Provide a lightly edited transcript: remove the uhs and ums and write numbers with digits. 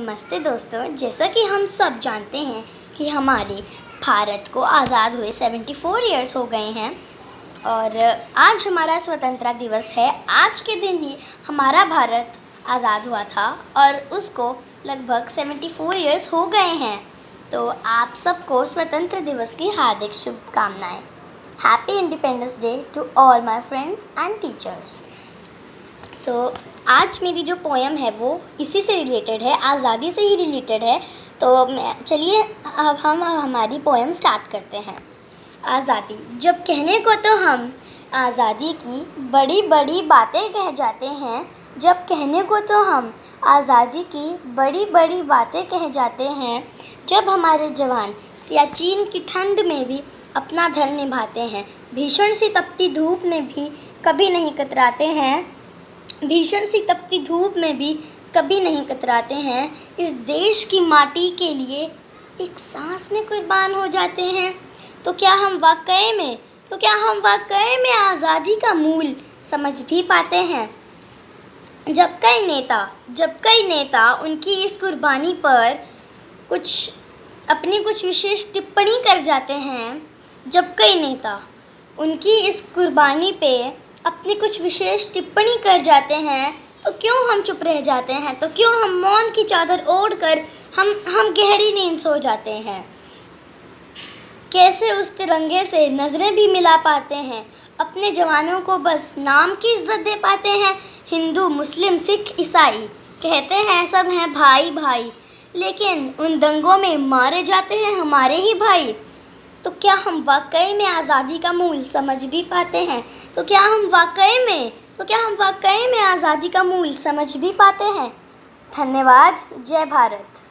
नमस्ते दोस्तों। जैसा कि हम सब जानते हैं कि हमारे भारत को आज़ाद हुए 74 ईयर्स हो गए हैं और आज हमारा स्वतंत्रता दिवस है। आज के दिन ही हमारा भारत आज़ाद हुआ था और उसको लगभग 74 ईयर्स हो गए हैं। तो आप सबको स्वतंत्र दिवस की हार्दिक शुभकामनाएं। Happy independence day to all my friends and teachers. आज मेरी जो पोएम है वो इसी से रिलेटेड है, आज़ादी से ही रिलेटेड है। तो चलिए अब हम हमारी पोएम स्टार्ट करते हैं। आज़ादी। जब कहने को तो हम आज़ादी की बड़ी बड़ी बातें कह जाते हैं, जब कहने को तो हम आज़ादी की बड़ी बड़ी बातें कह जाते हैं, जब हमारे जवान सियाचिन की ठंड में भी अपना धर्म निभाते हैं, भीषण सी तपती धूप में भी कभी नहीं कतराते हैं, भीषण सी तपती धूप में भी कभी नहीं कतराते हैं, इस देश की माटी के लिए एक सांस में कुर्बान हो जाते हैं। तो क्या हम वाकई में आज़ादी का मूल समझ भी पाते हैं? जब कई नेता उनकी इस कुर्बानी पर कुछ विशेष टिप्पणी कर जाते हैं, जब कई नेता उनकी इस कुर्बानी पे अपनी कुछ विशेष टिप्पणी कर जाते हैं, तो क्यों हम चुप रह जाते हैं? तो क्यों हम मौन की चादर ओढ़कर हम गहरी नींद सो जाते हैं? कैसे उस तिरंगे से नज़रें भी मिला पाते हैं, अपने जवानों को बस नाम की इज्जत दे पाते हैं। हिंदू, मुस्लिम, सिख, ईसाई कहते हैं सब हैं भाई भाई, लेकिन उन दंगों में मारे जाते हैं हमारे ही भाई। तो क्या हम वाकई में आज़ादी का मूल समझ भी पाते हैं? तो क्या हम वाकई में आज़ादी का मूल समझ भी पाते हैं? धन्यवाद। जय भारत।